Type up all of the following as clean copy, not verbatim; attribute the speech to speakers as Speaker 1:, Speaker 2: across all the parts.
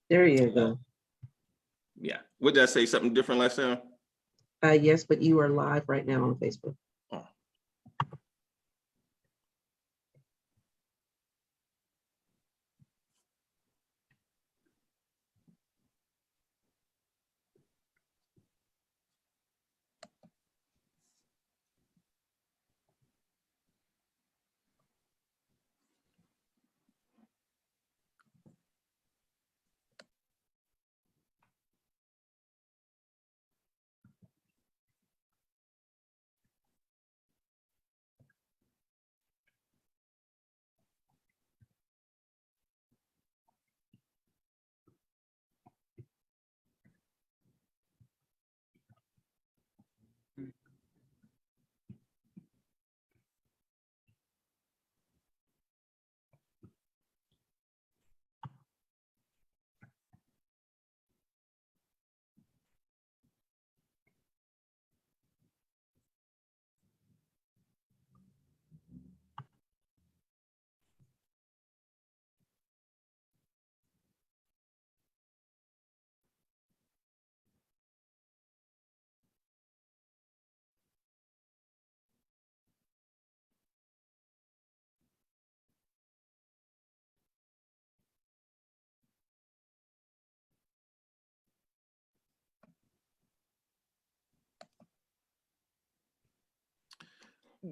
Speaker 1: There you go.
Speaker 2: Yeah. What did I say? Something different last time?
Speaker 1: Yes, but you are live right now on Facebook.
Speaker 2: Oh.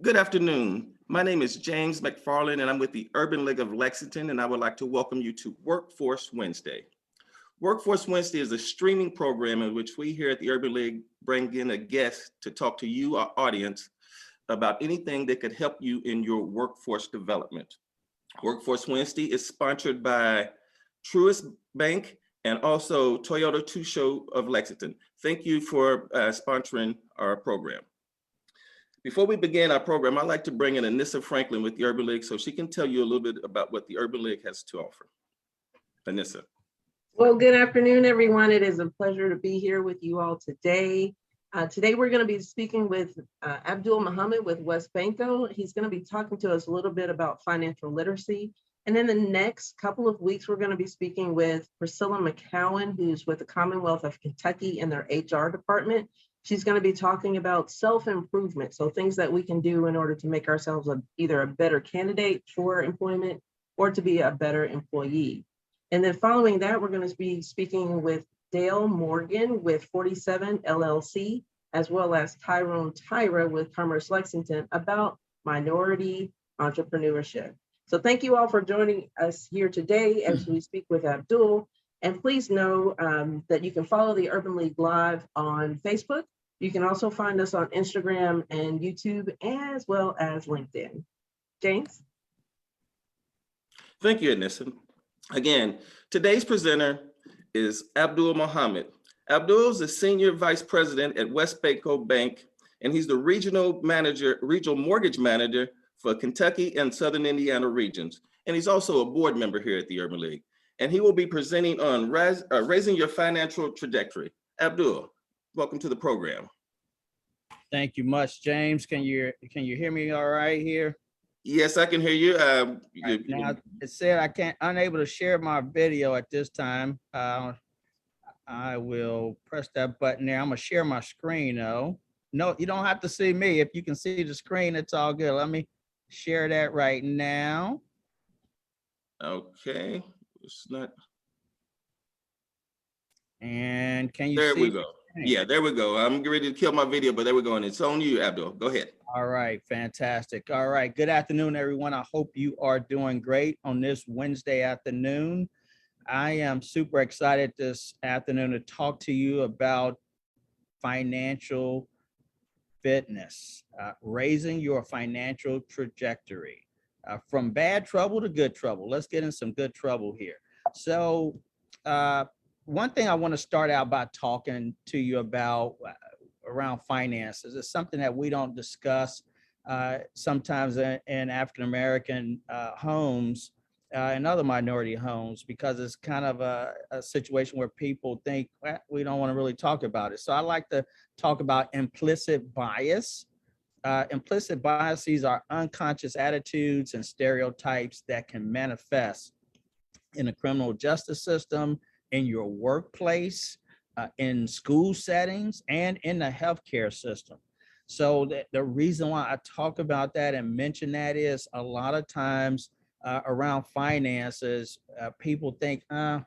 Speaker 2: Good afternoon. My name is James McFarland, and I'm with the Urban League of Lexington, and I would like to welcome you to Workforce Wednesday. Workforce Wednesday is a streaming program in which we here at the Urban League bring in a guest to talk to you, our audience, about anything that could help you in your workforce development. Workforce Wednesday is sponsored by Truist Bank and also Toyota Two-Show of Lexington. Thank you for sponsoring our program. Before we begin our program, I'd like to bring in Anissa Franklin with the Urban League so she can tell you a little bit about what the Urban League has to offer. Anissa.
Speaker 1: Well, good afternoon, everyone. It is a pleasure to be here with you all today. Today, we're going to be speaking with Abdul Muhammad with WesBanco. He's going to be talking to us a little bit about financial literacy. And then the next couple of weeks, we're going to be speaking with Priscilla McCowan, who's with the Commonwealth of Kentucky in their HR department. She's going to be talking about self-improvement, so things that we can do in order to make ourselves either a better candidate for employment or to be a better employee. And then following that, we're going to be speaking with Dale Morgan with 47 LLC, as well as Tyrone Tyra with Commerce Lexington about minority entrepreneurship. So thank you all for joining us here today as we speak with Abdul. And please know that you can follow the Urban League Live on Facebook. You can also find us on Instagram and YouTube, as well as LinkedIn. James?
Speaker 2: Thank you, Anissa. Again, today's presenter is Abdul Muhammad. Abdul is the Senior Vice President at WesBanco Bank, and he's the regional mortgage manager for Kentucky and Southern Indiana regions. And he's also a board member here at the Urban League. And he will be presenting on raising your financial trajectory. Abdul, welcome to the program.
Speaker 3: Thank you much, James. Can you hear me all right here?
Speaker 2: Yes, I can hear you.
Speaker 3: Now it said unable to share my video at this time. I will press that button there. I'm gonna share my screen though. No, you don't have to see me. If you can see the screen, it's all good. Let me share that right now.
Speaker 2: Okay, it's not.
Speaker 3: And can you
Speaker 2: see? There we go.
Speaker 3: Yeah,
Speaker 2: there we go. I'm ready to kill my video, but there we go. And it's on you, Abdul. Go ahead.
Speaker 3: All right, fantastic. All right, good afternoon, everyone. I hope you are doing great on this Wednesday afternoon. I am super excited this afternoon to talk to you about financial fitness, raising your financial trajectory from bad trouble to good trouble. Let's get in some good trouble here. So one thing I want to start out by talking to you about around finances is something that we don't discuss sometimes in African-American homes and other minority homes, because it's kind of a situation where people think, well, we don't want to really talk about it. So I like to talk about implicit bias. Implicit biases are unconscious attitudes and stereotypes that can manifest in the criminal justice system in your workplace, in school settings, and in the healthcare system. So the reason why I talk about that and mention that is a lot of times around finances, people think,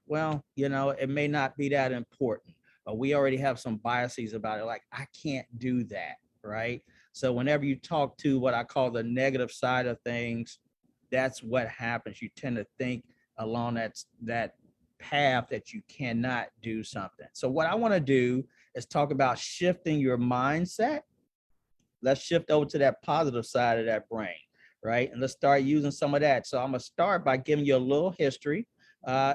Speaker 3: well, it may not be that important. We already have some biases about it, like I can't do that, right? So whenever you talk to what I call the negative side of things, that's what happens. You tend to think along that path that you cannot do something. So what I want to do is talk about shifting your mindset. Let's shift over to that positive side of that brain, right? And let's start using some of that. So I'm gonna start by giving you a little history,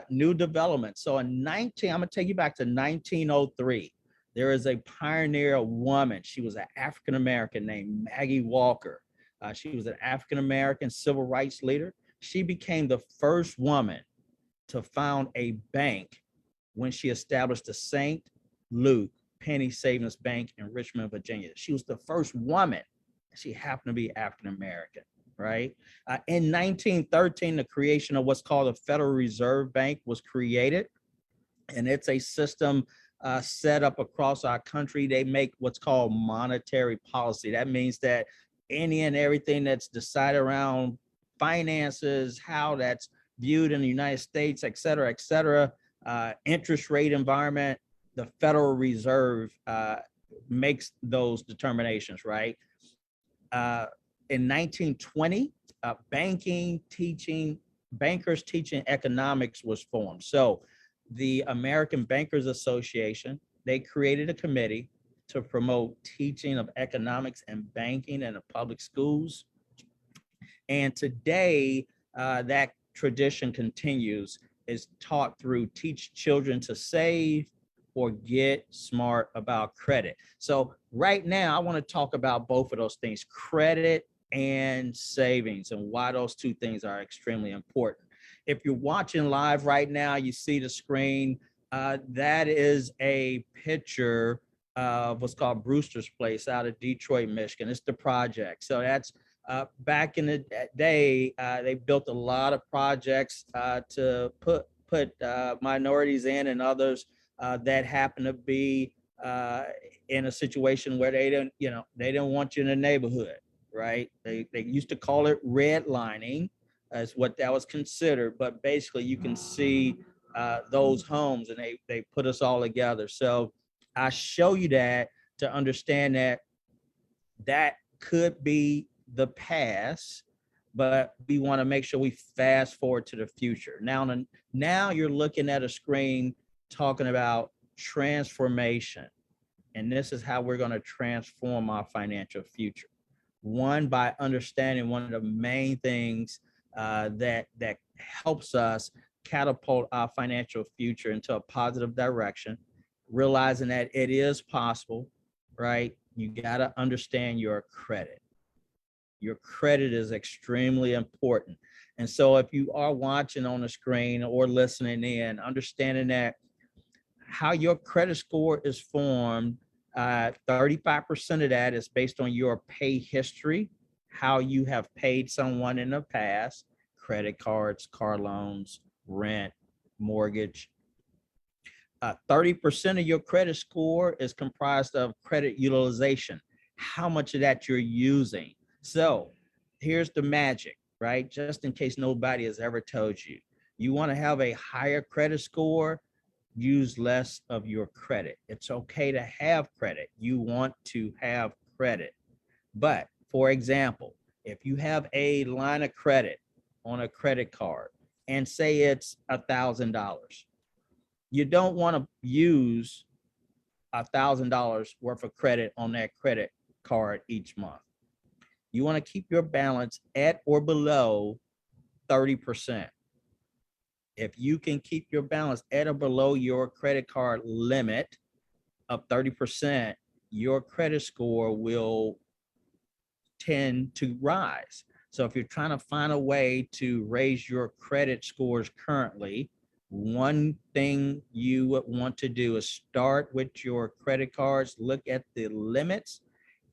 Speaker 3: new development. So I'm gonna take you back to 1903. There is a pioneer woman. She was an African-American named Maggie Walker. She was an African-American civil rights leader. She became the first woman to found a bank when she established the St. Luke Penny Savings Bank in Richmond, Virginia. She was the first woman. She happened to be African-American, right? In 1913, the creation of what's called the Federal Reserve Bank was created. And it's a system set up across our country. They make what's called monetary policy. That means that any and everything that's decided around finances, how that's viewed in the United States, et cetera, interest rate environment, the Federal Reserve makes those determinations, right? In 1920, bankers teaching economics was formed. So the American Bankers Association, they created a committee to promote teaching of economics and banking in the public schools. And today, that tradition continues, is taught through teach children to save or get smart about credit. So right now, I want to talk about both of those things, credit and savings, and why those two things are extremely important. If you're watching live right now, you see the screen. That is a picture of what's called Brewster's Place out of Detroit, Michigan. It's the project. So that's back in the day, they built a lot of projects to put minorities in and others that happen to be in a situation where they didn't want you in the neighborhood, right? They used to call it redlining as what that was considered, but basically you can see those homes, and they put us all together. So I show you that to understand that could be the past, but we want to make sure we fast forward to the future. Now you're looking at a screen talking about transformation, and this is how we're going to transform our financial future. One, by understanding one of the main things that helps us catapult our financial future into a positive direction, realizing that it is possible, right? You got to understand your credit. Your credit is extremely important. And so if you are watching on the screen or listening in, understanding that how your credit score is formed, 35% of that is based on your pay history, how you have paid someone in the past, credit cards, car loans, rent, mortgage. 30% of your credit score is comprised of credit utilization, how much of that you're using. So here's the magic, right? Just in case nobody has ever told you, you want to have a higher credit score, use less of your credit. It's okay to have credit. You want to have credit. But for example, if you have a line of credit on a credit card and say it's $1,000, you don't want to use $1,000 worth of credit on that credit card each month. You want to keep your balance at or below 30%. If you can keep your balance at or below your credit card limit of 30%, your credit score will tend to rise. So if you're trying to find a way to raise your credit scores currently, one thing you would want to do is start with your credit cards, look at the limits,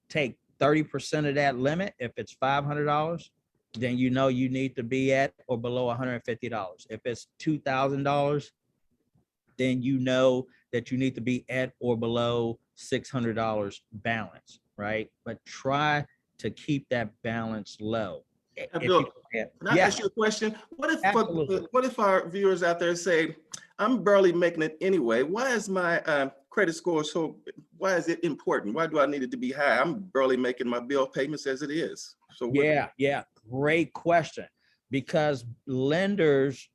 Speaker 3: take 30% of that limit. If it's $500, then you know you need to be at or below $150. If it's $2,000, then you know that you need to be at or below $600 balance, right? But try to keep that balance low. If you
Speaker 2: Abdul, can I
Speaker 3: yeah,
Speaker 2: ask you a question?
Speaker 3: absolutely.
Speaker 2: What if our viewers out there say, I'm barely making it anyway. Why is my credit score why is it important? Why do I need it to be high? I'm barely making my bill payments as it is. So what?
Speaker 3: Yeah, great question. Because lenders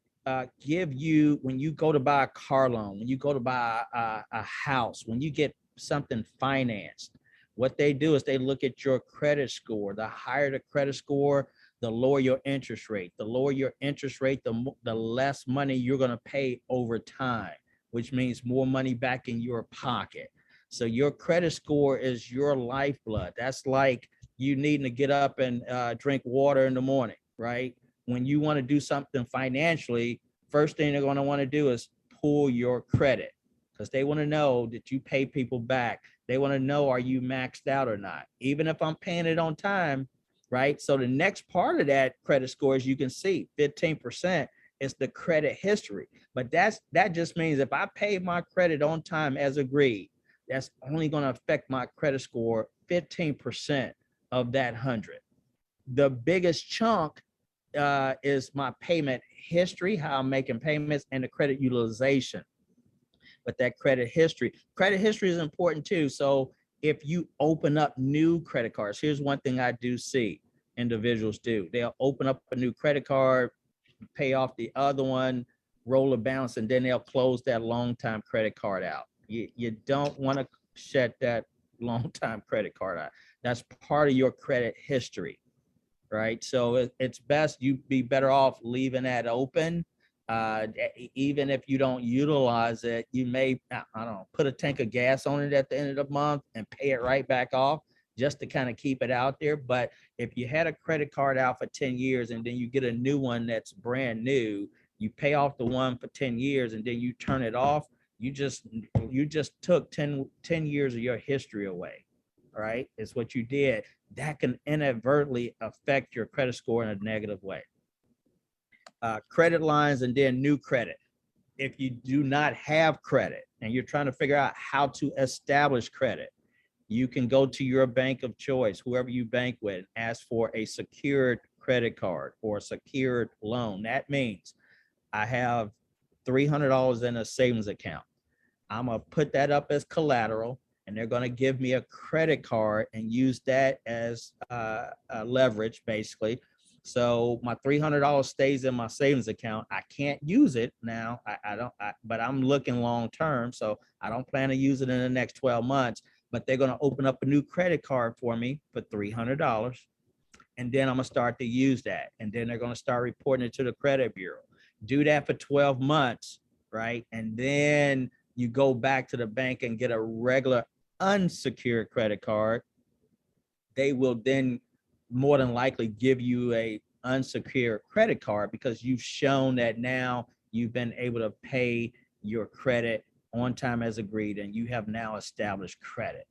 Speaker 3: give you, when you go to buy a car loan, when you go to buy a house, when you get something financed, what they do is they look at your credit score. The higher the credit score, the lower your interest rate. The lower your interest rate, the less money you're going to pay over time, which means more money back in your pocket. So your credit score is your lifeblood. That's like you needing to get up and drink water in the morning, right? When you want to do something financially, first thing they're going to want to do is pull your credit, because they want to know that you pay people back. They want to know, are you maxed out or not? Even if I'm paying it on time, right? So the next part of that credit score, as you can see, 15% is the credit history. But that just means if I pay my credit on time as agreed, that's only going to affect my credit score 15% of that 100. The biggest chunk is my payment history, how I'm making payments, and the credit utilization. But that credit history is important too. So if you open up new credit cards, here's one thing I do see individuals do. They'll open up a new credit card, pay off the other one, roll a balance, and then they'll close that long-time credit card out. You don't want to shut that long-time credit card out. That's part of your credit history, right? So it's best, you be better off leaving that open. Even if you don't utilize it, you may, I don't know, put a tank of gas on it at the end of the month and pay it right back off, just to kind of keep it out there. But if you had a credit card out for 10 years and then you get a new one that's brand new, you pay off the one for 10 years and then you turn it off, you just took 10 years of your history away. All right, it's what you did. That can inadvertently affect your credit score in a negative way. Credit lines and then new credit. If you do not have credit and you're trying to figure out how to establish credit, you can go to your bank of choice, whoever you bank with, ask for a secured credit card or a secured loan. That means I have $300 in a savings account. I'm going to put that up as collateral, and they're going to give me a credit card and use that as leverage, basically. So my $300 stays in my savings account. I can't use it now. But I'm looking long term, so I don't plan to use it in the next 12 months. But they're going to open up a new credit card for me for $300. And then I'm going to start to use that. And then they're going to start reporting it to the credit bureau. Do that for 12 months, right? And then you go back to the bank and get a regular unsecured credit card. They will then more than likely give you a unsecured credit card because you've shown that now you've been able to pay your credit on time as agreed, and you have now established credit,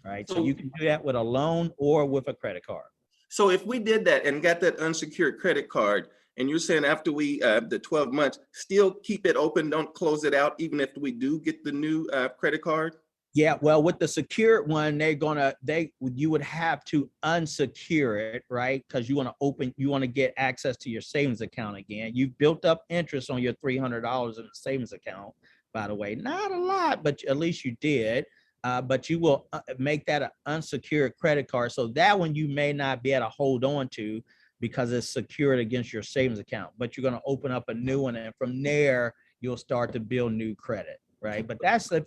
Speaker 3: right? So you can do that with a loan or with a credit card.
Speaker 2: So if we did that and got that unsecured credit card, and you're saying after we the 12 months, still keep it open, don't close it out, even if we do get the new credit card?
Speaker 3: Yeah, well, with the secured one, you would have to unsecure it, right? Because you want to get access to your savings account again. You built up interest on your $300 in the savings account, by the way. Not a lot, but at least you did. But you will make that an unsecured credit card. So that one you may not be able to hold on to because it's secured against your savings account. But you're going to open up a new one, and from there, you'll start to build new credit. Right. But that's if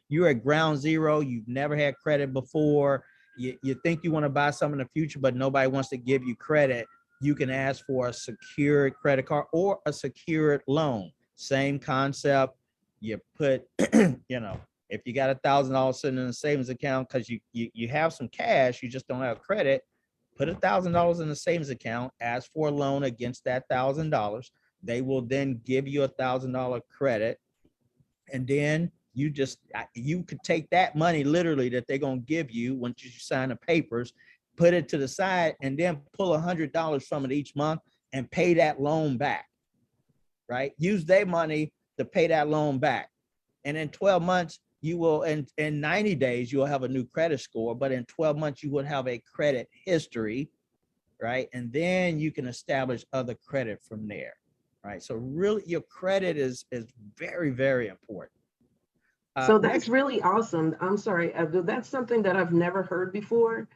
Speaker 3: you're at ground zero, you've never had credit before, you think you want to buy something in the future, but nobody wants to give you credit. You can ask for a secured credit card or a secured loan. Same concept. You put, if you got $1,000 sitting in a savings account because you have some cash, you just don't have credit, put $1,000 in the savings account, ask for a loan against that $1,000. They will then give you $1,000 credit. And then you could take that money literally that they're going to give you once you sign the papers, put it to the side, and then pull $100 from it each month and pay that loan back, right? Use their money to pay that loan back. And in 12 months, you will, in 90 days, you'll have a new credit score, but in 12 months, you would have a credit history, right? And then you can establish other credit from there, right? So really your credit is very, very important.
Speaker 1: So that's really awesome. I'm sorry, Abdul, that's something that I've never heard before.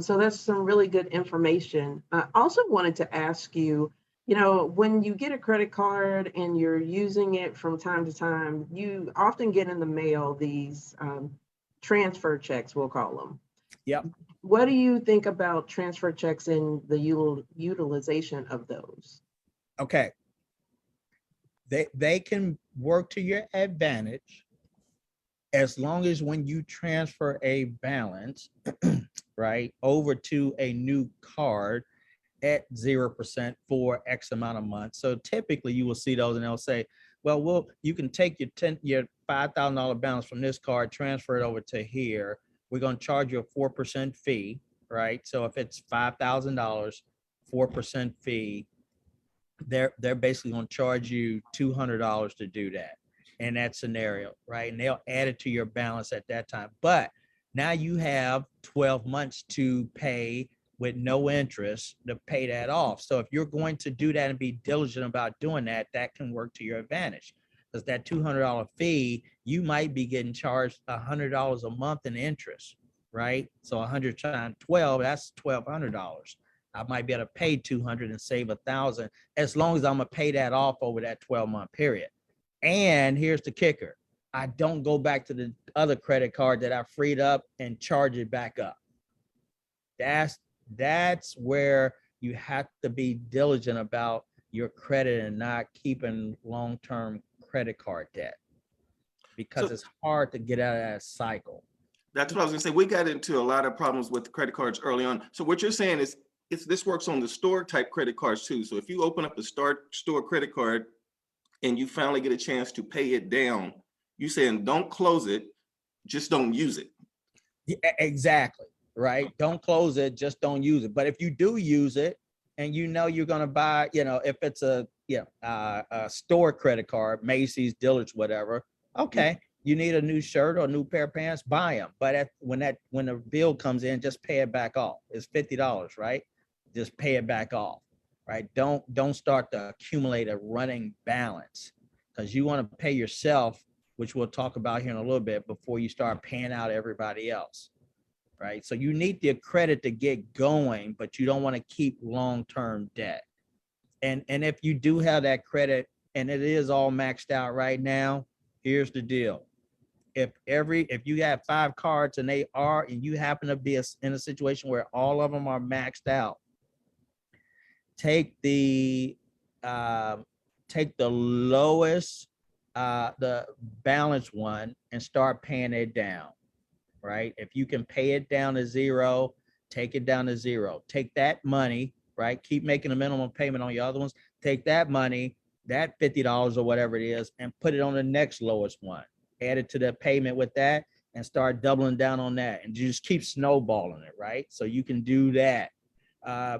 Speaker 1: So that's some really good information. I also wanted to ask you, when you get a credit card and you're using it from time to time, you often get in the mail these transfer checks, we'll call them.
Speaker 3: Yep.
Speaker 1: What do you think about transfer checks and the utilization of those?
Speaker 3: Okay. They can work to your advantage as long as when you transfer a balance, right, over to a new card at 0% for X amount of months. So typically you will see those and they'll say, well, you can take your $5,000 balance from this card, transfer it over to here. We're going to charge you a 4% fee, right? So if it's $5,000, 4% fee, they're basically going to charge you $200 to do that in that scenario, right? And they'll add it to your balance at that time. But now you have 12 months to pay with no interest to pay that off. So if you're going to do that and be diligent about doing that, that can work to your advantage. Because that $200 fee, you might be getting charged $100 a month in interest, right? So 100 times 12, that's $1,200. I might be able to pay 200 and save 1,000 as long as I'm gonna pay that off over that 12-month period. And here's the kicker: I don't go back to the other credit card that I freed up and charge it back up. That's where you have to be diligent about your credit and not keeping long-term credit card debt, because it's hard to get out of that cycle.
Speaker 2: That's what I was gonna say. We got into a lot of problems with credit cards early on. So what you're saying is, this works on the store type credit cards too. So if you open up a store credit card and you finally get a chance to pay it down, you saying don't close it, just don't use it.
Speaker 3: Yeah, exactly, right? Don't close it, just don't use it. But if you do use it and you're going to buy, if it's a store credit card, Macy's, Dillard's, whatever, okay, you need a new shirt or a new pair of pants, buy them. But when the bill comes in, just pay it back off. It's $50, right? Just pay it back off, right? Don't start to accumulate a running balance, because you want to pay yourself, which we'll talk about here in a little bit, before you start paying out everybody else, right? So you need the credit to get going, but you don't want to keep long-term debt. And if you do have that credit and it is all maxed out right now, here's the deal. If you have 5 cards and you happen to be in a situation where all of them are maxed out, take the lowest, the balance one, and start paying it down, right? If you can pay it down to 0, take it down to 0. Take that money, right? Keep making a minimum payment on your other ones. Take that money, that $50 or whatever it is, and put it on the next lowest one. Add it to the payment with that and start doubling down on that, and just keep snowballing it, right? So you can do that.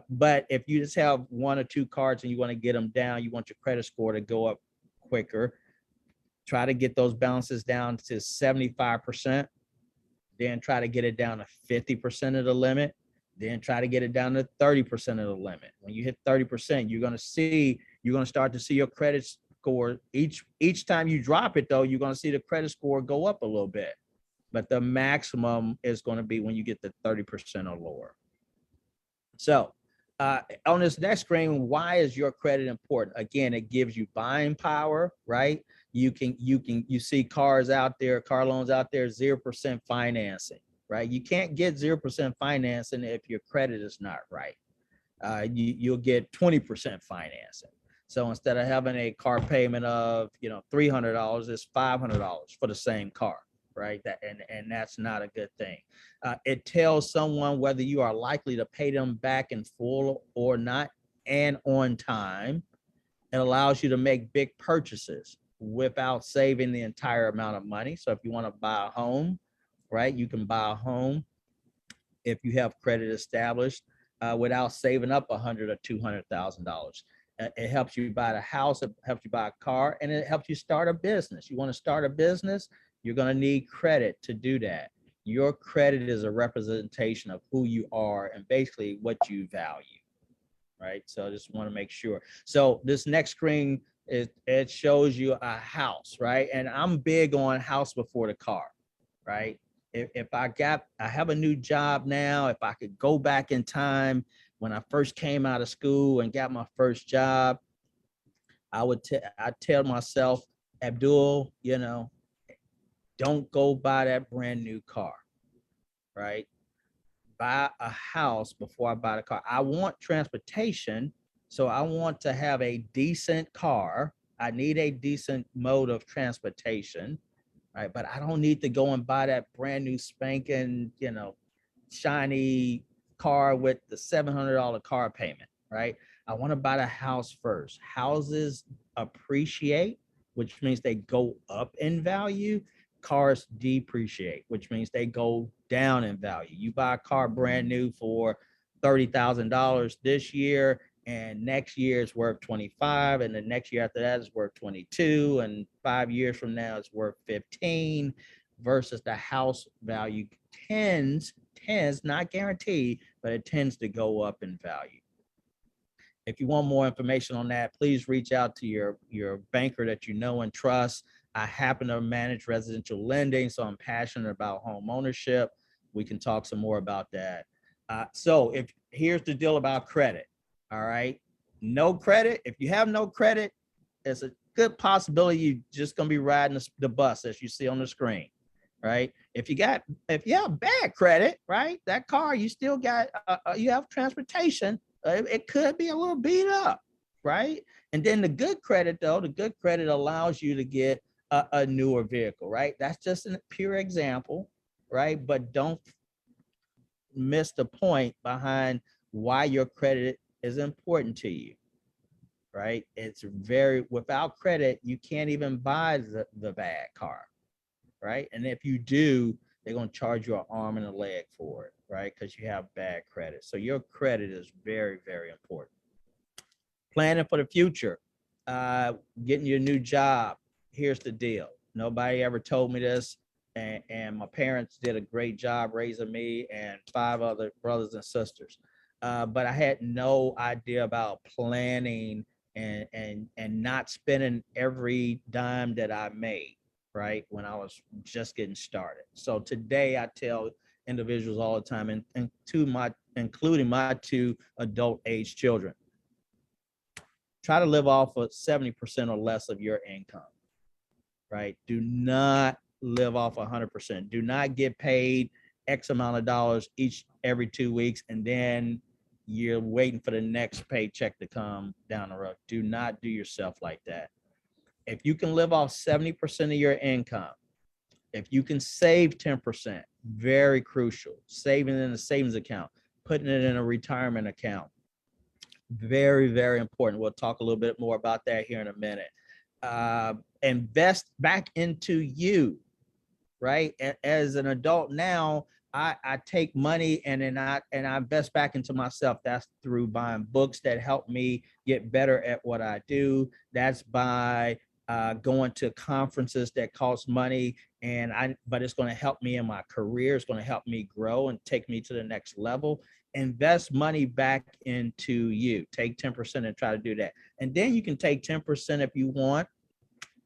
Speaker 3: But if you just have 1 or 2 cards and you want to get them down, you want your credit score to go up quicker, try to get those balances down to 75%, then try to get it down to 50% of the limit, then try to get it down to 30% of the limit. When you hit 30%, you're going to start to see your credit score. Each time you drop it, though, you're going to see the credit score go up a little bit. But the maximum is going to be when you get to 30% or lower. So on this next screen, why is your credit important? Again, it gives you buying power, right? You see car loans out there, 0% financing, right? You can't get 0% financing if your credit is not right. You'll get 20% financing. So instead of having a car payment of $300, it's $500 for the same car, right? And that's not a good thing. It tells someone whether you are likely to pay them back in full or not, and on time. It allows you to make big purchases without saving the entire amount of money. So if you want to buy a home, right, you can buy a home if you have credit established without saving up $100,000 or $200,000. It helps you buy a house, it helps you buy a car, and it helps you start a business. You want to start a business, you're going to need credit to do that. Your credit is a representation of who you are and basically what you value, right? So I just want to make sure. So this next screen, it shows you a house, right? And I'm big on house before the car, right? If I have a new job now, if I could go back in time when I first came out of school and got my first job, I'd tell myself, Abdul, don't go buy that brand new car, right? Buy a house before I buy the car. I want transportation, so I want to have a decent car. I need a decent mode of transportation, right? But I don't need to go and buy that brand new spanking, shiny car with the $700 car payment, right? I want to buy the house first. Houses appreciate, which means they go up in value. Cars depreciate, which means they go down in value. You buy a car brand new for $30,000 this year, and next year it's worth 25, and the next year after that is worth 22, and 5 years from now it's worth 15, versus the house value tends, not guaranteed, but it tends to go up in value. If you want more information on that, please reach out to your banker that you know and trust. I happen to manage residential lending, so I'm passionate about home ownership. We can talk some more about that. So here's the deal about credit, all right? No credit, if you have no credit, it's a good possibility you're just gonna be riding the bus as you see on the screen, right? If you have bad credit, right, that car, you still got, you have transportation, it could be a little beat up, right? And then the good credit though, the good credit allows you to get a newer vehicle, right? That's just a pure example, right? But don't miss the point behind why your credit is important to you, right? Without credit, you can't even buy the bad car, right? And if you do, they're going to charge you an arm and a leg for it, right? Because you have bad credit. So your credit is very, very important. Planning for the future, getting your new job. Here's the deal. Nobody ever told me this, and my parents did a great job raising me and 5 other brothers and sisters. But I had no idea about planning and not spending every dime that I made, right, when I was just getting started. So today I tell individuals all the time, and including my 2 adult age children, try to live off of 70% or less of your income, right? Do not live off 100%. Do not get paid X amount of dollars every 2 weeks, and then you're waiting for the next paycheck to come down the road. Do not do yourself like that. If you can live off 70% of your income, if you can save 10%, very crucial. Saving in a savings account, putting it in a retirement account, very, very important. We'll talk a little bit more about that here in a minute. Invest back into you, right? As an adult now, I take money and I invest back into myself. That's through buying books that help me get better at what I do. That's by going to conferences that cost money, but it's going to help me in my career. It's going to help me grow and take me to the next level. Invest money back into you. Take 10% and try to do that. And then you can take 10% if you want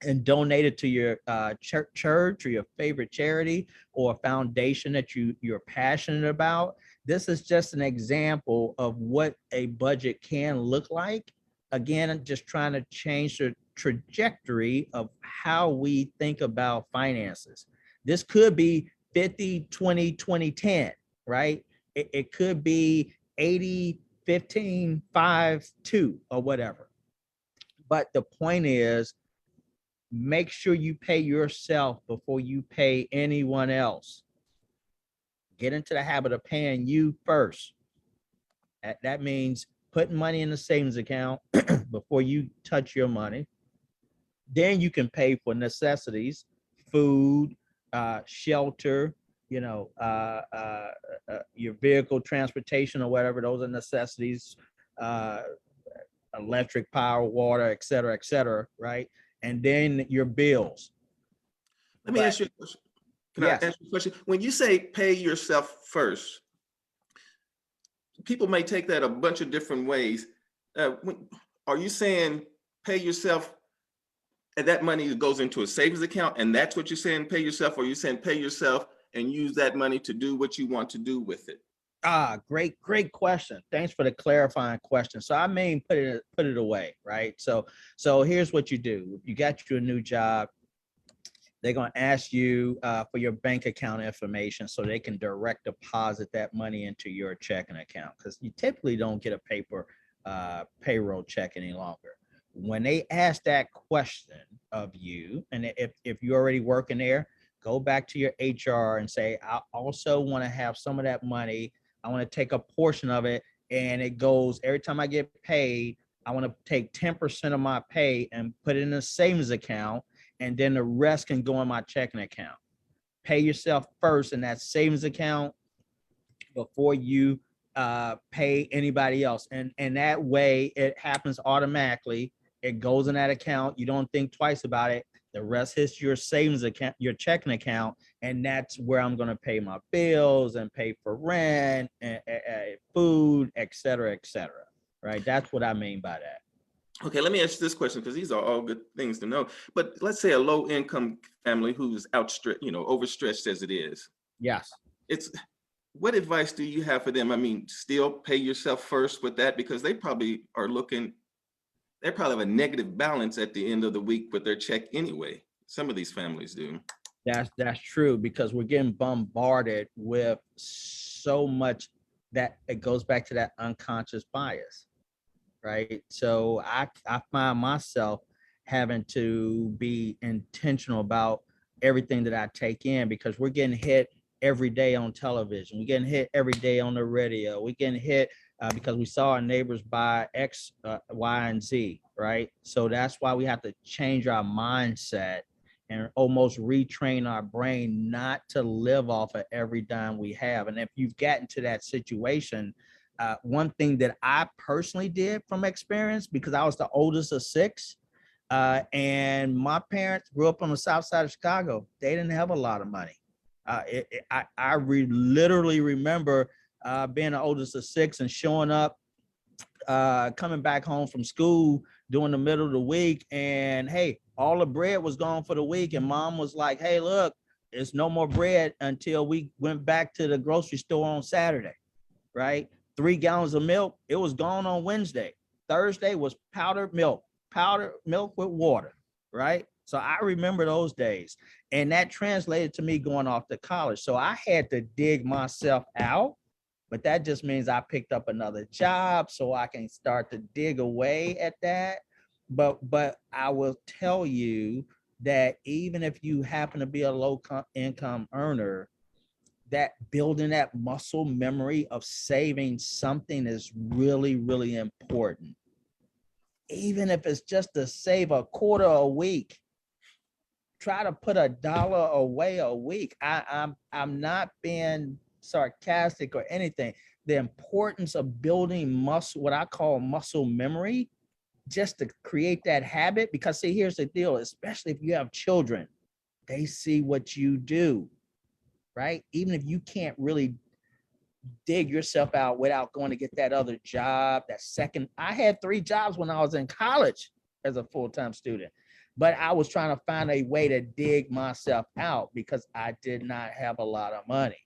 Speaker 3: and donate it to your church or your favorite charity or a foundation that you're passionate about. This is just an example of what a budget can look like. Again, I'm just trying to change the trajectory of how we think about finances. This could be 50, 20, 20, 10, right? It could be 80, 15, 5, 2, or whatever. But the point is, make sure you pay yourself before you pay anyone else. Get into the habit of paying you first. That means putting money in the savings account before you touch your money. Then you can pay for necessities, food, shelter, your vehicle, transportation, or whatever. Those are necessities. electric, power, water, et cetera, right? And then your bills.
Speaker 2: Let me
Speaker 3: But
Speaker 2: ask you a question. Can I
Speaker 3: yes,
Speaker 2: ask you a question? When you say pay yourself first, people may take that a bunch of different ways. Are you saying pay yourself and that money goes into a savings account and that's what you're saying, pay yourself? Or are you saying pay yourself and use that money to do what you want to do with it?
Speaker 3: great question. Thanks for the clarifying question. So I mean, put it away, right? So here's what you do. You got you a new job. They're going to ask you for your bank account information so they can direct deposit that money into your checking account, because you typically don't get a paper payroll check any longer. When they ask that question of you, and if you're already working there, go back to your HR and say, I also want to have some of that money. I want to take a portion of it, and it goes every time I get paid. I want to take 10% of my pay and put it in a savings account, and then the rest can go in my checking account. Pay yourself first in that savings account before you pay anybody else. And that way it happens automatically. It goes in that account. You don't think twice about it. The rest hits your savings account, your checking account, and that's where I'm going to pay my bills and pay for rent and food, et cetera, right? That's what I mean by that.
Speaker 2: Okay, let me ask you this question because these are all good things to know. But let's say a low income family who's outstretched, overstretched as it is.
Speaker 3: Yes.
Speaker 2: It's what advice do you have for them? I mean, still pay yourself first with that because they probably have a negative balance at the end of the week with their check anyway. Some of these families do.
Speaker 3: That's true, because we're getting bombarded with so much that it goes back to that unconscious bias, right? So I find myself having to be intentional about everything that I take in, because we're getting hit every day on television. We're getting hit every day on the radio. We're getting hit because we saw our neighbors buy X, Y, and Z, right? So that's why we have to change our mindset and almost retrain our brain not to live off of every dime we have. And if you've gotten to that situation, one thing that I personally did from experience, because I was the oldest of six, and my parents grew up on the south side of Chicago. They didn't have a lot of money. I literally remember being the oldest of six and showing up, coming back home from school during the middle of the week, and hey, all the bread was gone for the week, and mom was like, hey, look, there's no more bread until we went back to the grocery store on Saturday, right? 3 gallons of milk, it was gone on Wednesday. Thursday was powdered milk with water, right? So I remember those days, and that translated to me going off to college. So I had to dig myself out, but that just means I picked up another job so I can start to dig away at that. But I will tell you that even if you happen to be a low income earner, that building that muscle memory of saving something is really, really important. Even if it's just to save a quarter a week, try to put $1 away a week. I'm not being sarcastic or anything. The importance of building muscle, what I call muscle memory, just to create that habit. Because see, here's the deal, especially if you have children, they see what you do, right? Even if you can't really dig yourself out without going to get that other job, that second. I had 3 jobs when I was in college as a full-time student, but I was trying to find a way to dig myself out because I did not have a lot of money,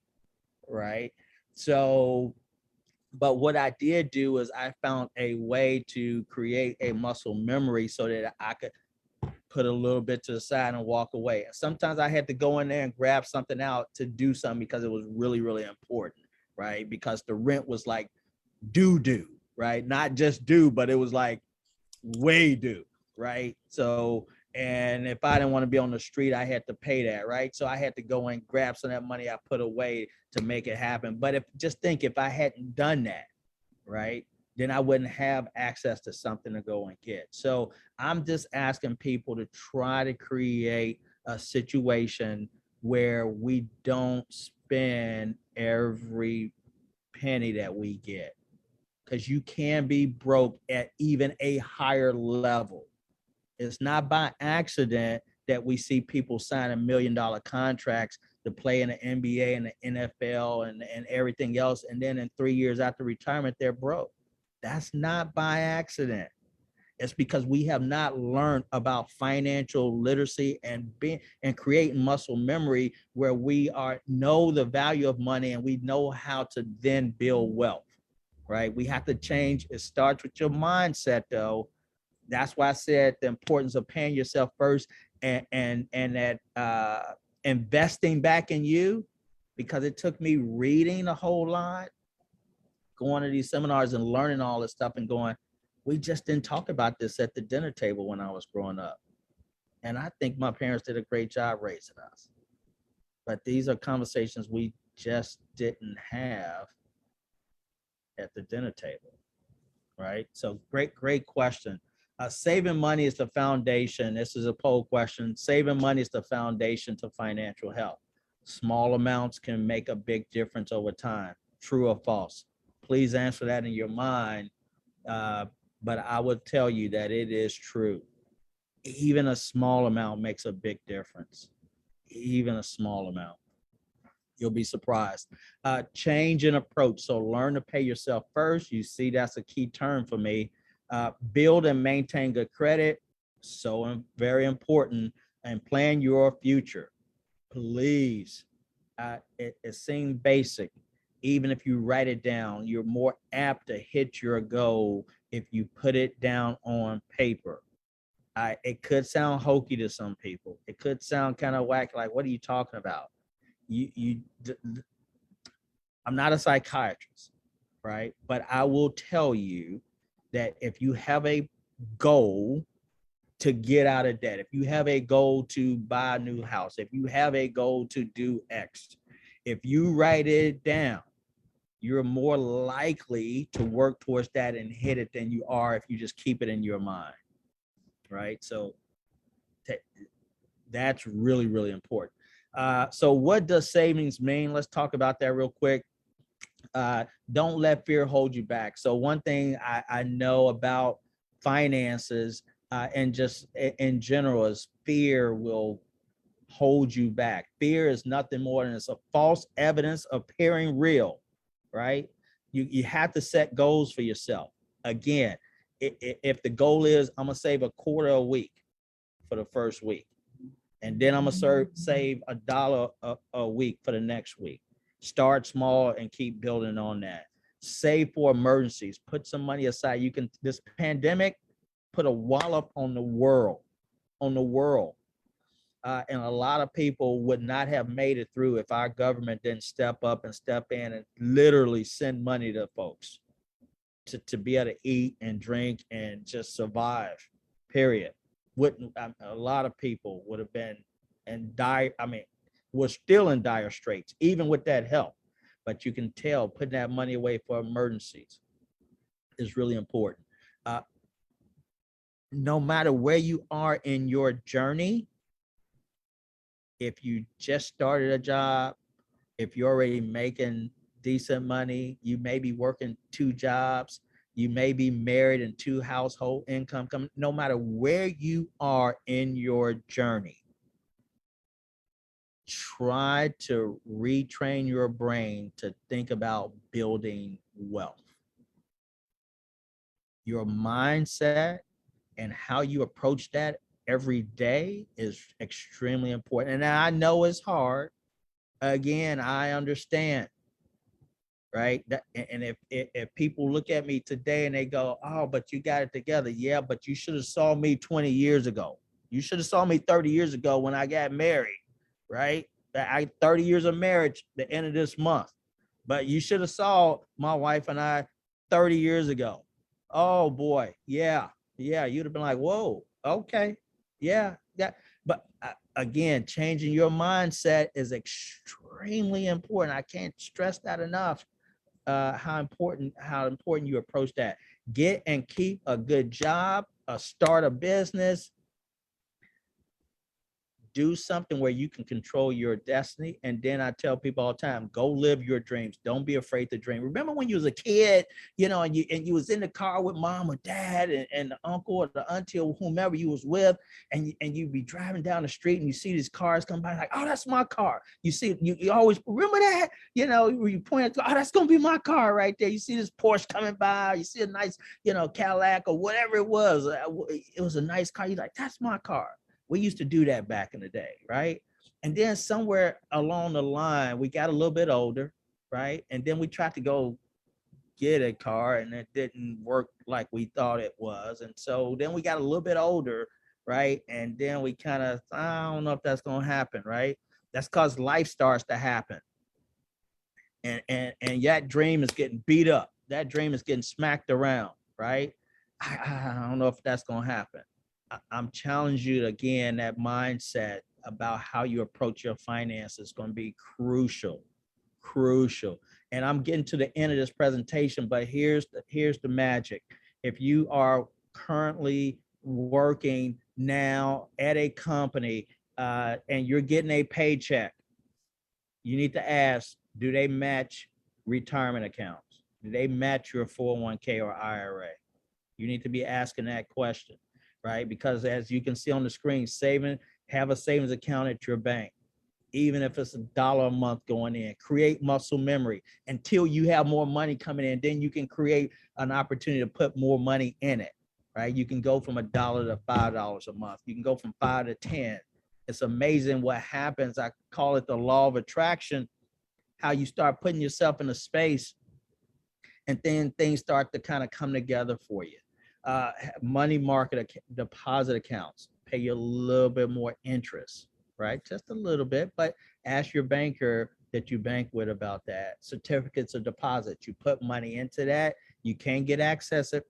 Speaker 3: right? So, but what I did do is I found a way to create a muscle memory so that I could put a little bit to the side and walk away. And sometimes I had to go in there and grab something out to do something because it was really, really important, right? Because the rent was like due, right? Not just due, but it was like way due, right? So, and if I didn't want to be on the street, I had to pay that, right? So I had to go and grab some of that money I put away to make it happen. But if I hadn't done that, right, then I wouldn't have access to something to go and get. So I'm just asking people to try to create a situation where we don't spend every penny that we get. because you can be broke at even a higher level. It's not by accident that we see people signing $1 million contracts to play in the NBA and the NFL and everything else. And then in 3 years after retirement, they're broke. That's not by accident. It's because we have not learned about financial literacy and creating muscle memory where we know the value of money and we know how to then build wealth, right? We have to change. It starts with your mindset, though. That's why I said the importance of paying yourself first and that investing back in you, because it took me reading a whole lot, going to these seminars and learning all this stuff and going, we just didn't talk about this at the dinner table when I was growing up. And I think my parents did a great job raising us. But these are conversations we just didn't have at the dinner table, right? So great question. Saving money is the foundation. This is a poll question. Saving money is the foundation to financial health. Small amounts can make a big difference over time. True or false? Please answer that in your mind. But I would tell you that it is true. Even a small amount makes a big difference. Even a small amount. You'll be surprised. Change in approach. So learn to pay yourself first. You see, that's a key term for me. Build and maintain good credit. So very important. And plan your future. Please. It seems basic. Even if you write it down, you're more apt to hit your goal if you put it down on paper. It could sound hokey to some people. It could sound kind of whack, like, what are you talking about? I'm not a psychiatrist, right? But I will tell you that if you have a goal to get out of debt, if you have a goal to buy a new house, if you have a goal to do X, if you write it down, you're more likely to work towards that and hit it than you are if you just keep it in your mind, right? So that's really, really important. So what does savings mean? Let's talk about that real quick. Don't let fear hold you back. So one thing I know about finances and just in general is fear will hold you back. Fear is nothing more than it's a false evidence appearing real, right? You have to set goals for yourself. Again, if the goal is I'm gonna save a quarter a week for the first week, and then I'm gonna save $1 a week for the next week. Start small and keep building on that. Save for emergencies. Put some money aside. This pandemic put a wallop on the world. And a lot of people would not have made it through if our government didn't step up and step in and literally send money to folks to be able to eat and drink and just survive, period. A lot of people would have been in we're still in dire straits, even with that help. But you can tell putting that money away for emergencies is really important. No matter where you are in your journey, if you just started a job, if you're already making decent money, you may be working 2 jobs, you may be married and 2 household income coming, no matter where you are in your journey, try to retrain your brain to think about building wealth. Your mindset and how you approach that every day is extremely important. And I know it's hard. Again, I understand, right? And if people look at me today and they go, oh, but you got it together. Yeah, but you should have saw me 20 years ago. You should have saw me 30 years ago when I got married, right? 30 years of marriage, the end of this month. But you should have saw my wife and I 30 years ago. Oh boy, yeah. You'd have been like, whoa, okay, yeah. But again, changing your mindset is extremely important. I can't stress that enough. How important you approach that. Get and keep a good job, start a business, do something where you can control your destiny. And then I tell people all the time, go live your dreams. Don't be afraid to dream. Remember when you was a kid, you know, and you was in the car with mom or dad and the uncle or the auntie or whomever you was with, and you be driving down the street and you see these cars come by, like, oh, that's my car. You see, you always remember that, you know, where you point at, oh, that's gonna be my car right there. You see this Porsche coming by, you see a nice, you know, Cadillac or whatever it was. It was a nice car. You're like, that's my car. We used to do that back in the day, right? And then somewhere along the line, we got a little bit older, right? And then we tried to go get a car and it didn't work like we thought it was. And so then we got a little bit older, right? And then we kind of, I don't know if that's going to happen, right? That's because life starts to happen. And that dream is getting beat up. That dream is getting smacked around, right? I don't know if that's going to happen. I'm challenging you again, that mindset about how you approach your finances is going to be crucial. And I'm getting to the end of this presentation, but here's the magic. If you are currently working now at a company and you're getting a paycheck, you need to ask, do they match retirement accounts? Do they match your 401k or IRA? You need to be asking that question, right? Because as you can see on the screen, have a savings account at your bank, even if it's $1 a month going in. Create muscle memory until you have more money coming in. Then you can create an opportunity to put more money in it, right? You can go from $1 to $5 a month. You can go from 5 to 10. It's amazing what happens. I call it the law of attraction, how you start putting yourself in a space and then things start to kind of come together for you. Money market deposit accounts pay you a little bit more interest, right? Just a little bit, but ask your banker that you bank with about that. Certificates of deposit, you put money into that. You can't get access you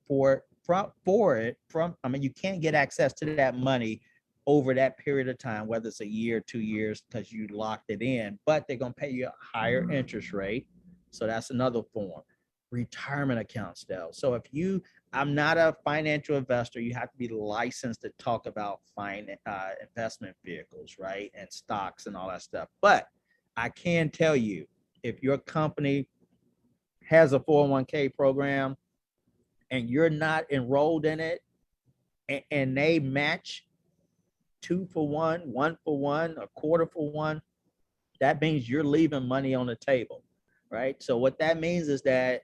Speaker 3: can't get access to that money over that period of time, whether it's a year, 2 years, because you locked it in, but they're going to pay you a higher interest rate. So that's another form. Retirement accounts though. So I'm not a financial investor. You have to be licensed to talk about investment vehicles, right? And stocks and all that stuff. But I can tell you, if your company has a 401k program and you're not enrolled in it, and they match 2 for 1, 1 for 1, a quarter for 1, that means you're leaving money on the table, right? So what that means is that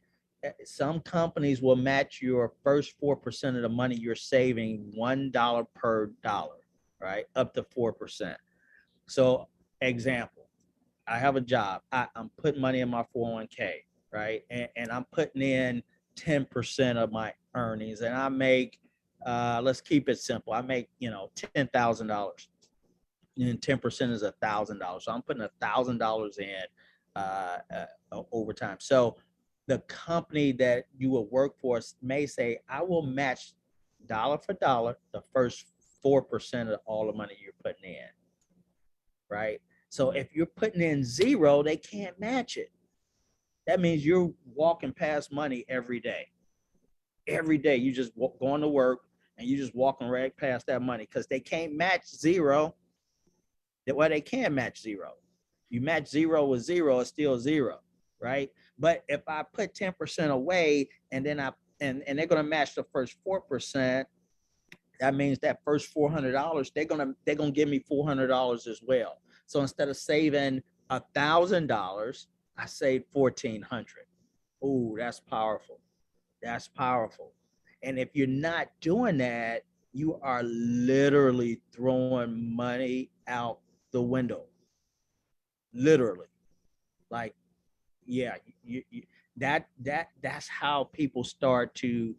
Speaker 3: some companies will match your first 4% of the money you're saving $1 per dollar, right? Up to 4%. So example, I have a job. I'm putting money in my 401k, right? And I'm putting in 10% of my earnings, and I make, let's keep it simple. I make, $10,000, and 10% is $1,000. So I'm putting $1,000 in over time. So the company that you will work for may say, I will match dollar for dollar the first 4% of all the money you're putting in, right? So if you're putting in 0, they can't match it. That means you're walking past money every day. Every day you just going to work and you just walking right past that money because they can't match 0. Well, they can match 0. You match 0 with 0, it's still 0, right? But if I put 10% away and then and they're going to match the first 4%, that means that first $400, they're going to give me $400 as well. So instead of saving $1,000, I save $1,400. Oh, that's powerful. That's powerful. And if you're not doing that, you are literally throwing money out the window. Literally. Like, yeah, that's how people start to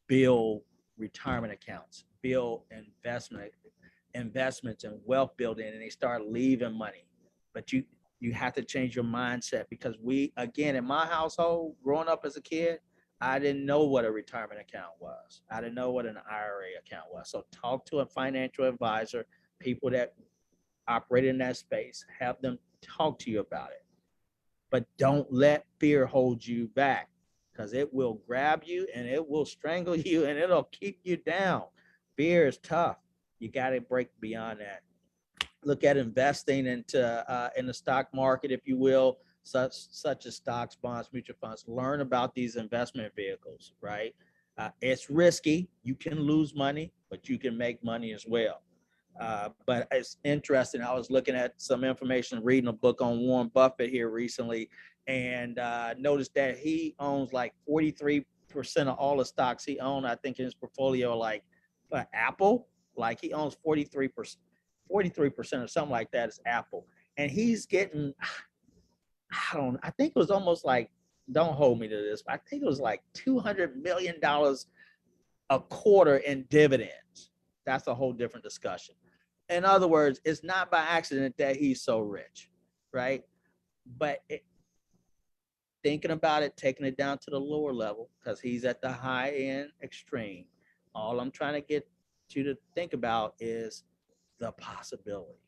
Speaker 3: build retirement accounts, build investments and wealth building, and they start leaving money. But you have to change your mindset, because again, in my household, growing up as a kid, I didn't know what a retirement account was. I didn't know what an IRA account was. So talk to a financial advisor, people that operate in that space, have them talk to you about it. But don't let fear hold you back, because it will grab you and it will strangle you and it'll keep you down. Fear is tough. You got to break beyond that. look at investing into in the stock market, if you will, such as stocks, bonds, mutual funds. Learn about these investment vehicles, right? It's risky. You can lose money, but you can make money as well. But it's interesting. I was looking at some information, reading a book on Warren Buffett here recently, and noticed that he owns like 43% of all the stocks he owns. I think in his portfolio, like for Apple, like he owns 43% or something like that is Apple. And he's getting, I think it was almost like, don't hold me to this, but I think it was like $200 million a quarter in dividends. That's a whole different discussion. In other words, it's not by accident that he's so rich, right? But thinking about it, taking it down to the lower level, because he's at the high end extreme. All I'm trying to get you to think about is the possibility.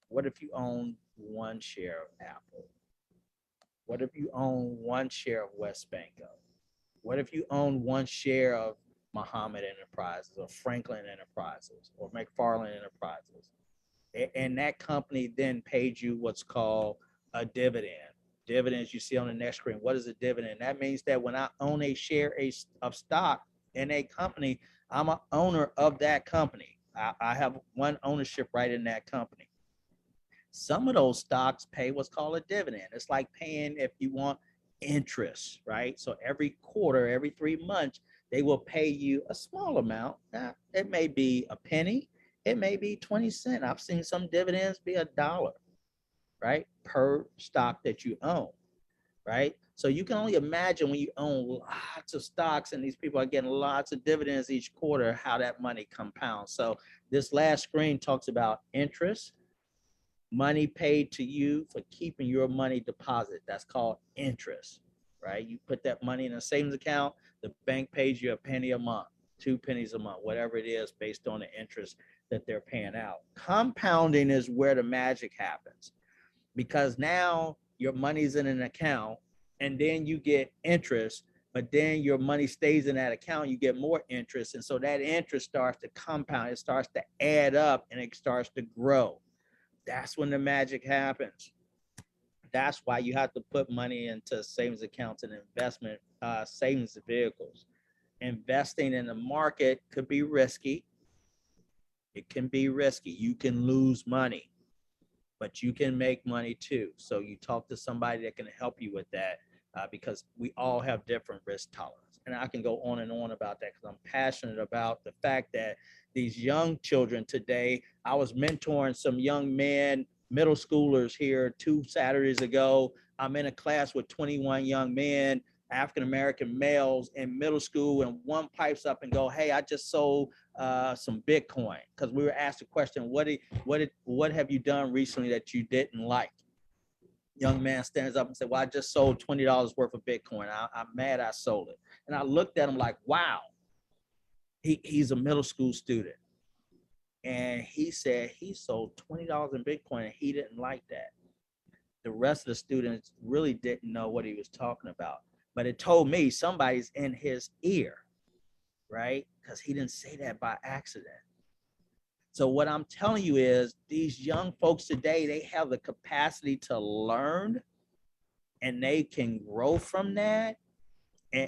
Speaker 3: What if you own one share of Apple? What if you own one share of WesBanco? What if you own one share of Muhammad Enterprises or Franklin Enterprises or McFarland Enterprises? And that company then paid you what's called a dividend. Dividends you see on the next screen. What is a dividend? That means that when I own a share of stock in a company, I'm an owner of that company. I have one ownership right in that company. Some of those stocks pay what's called a dividend. It's like paying, if you want, interest, right? So every quarter, every 3 months, they will pay you a small amount. Now, it may be a penny, it may be 20 cents. I've seen some dividends be $1, right? Per stock that you own, right? So you can only imagine when you own lots of stocks and these people are getting lots of dividends each quarter, how that money compounds. So this last screen talks about interest, money paid to you for keeping your money deposit. That's called interest, right? You put that money in a savings account, the bank pays you a penny a month, 2 pennies a month, whatever it is based on the interest that they're paying out. Compounding is where the magic happens, because now your money's in an account and then you get interest, but then your money stays in that account, you get more interest. And so that interest starts to compound, it starts to add up and it starts to grow. That's when the magic happens. That's why you have to put money into savings accounts and investment savings vehicles. Investing in the market could be risky. It can be risky. You can lose money, but you can make money too. So you talk to somebody that can help you with that, because we all have different risk tolerance. And I can go on and on about that because I'm passionate about the fact that these young children today, I was mentoring some young men, middle schoolers here 2 Saturdays ago. I'm in a class with 21 young men, African-American males in middle school, and one pipes up and go, "Hey, I just sold some Bitcoin," because we were asked the question, what have you done recently that you didn't like? Young man stands up and said, "Well, I just sold $20 worth of Bitcoin. I'm mad I sold it." And I looked at him like, wow. He's a middle school student. And he said he sold $20 in Bitcoin and he didn't like that. The rest of the students really didn't know what he was talking about. But it told me somebody's in his ear, right? Because he didn't say that by accident. So what I'm telling you is these young folks today, they have the capacity to learn and they can grow from that,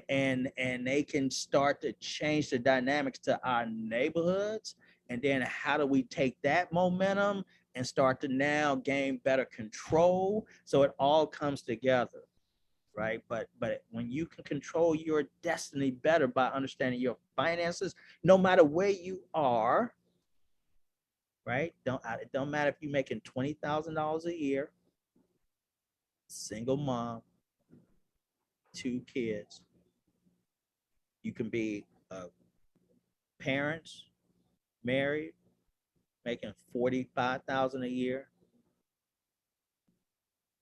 Speaker 3: and they can start to change the dynamics to our neighborhoods. And then how do we take that momentum and start to now gain better control? So it all comes together, right? But when you can control your destiny better by understanding your finances, no matter where you are, right? It don't matter if you're making $20,000 a year, single mom, 2 kids. You can be parents, married, making $45,000 a year.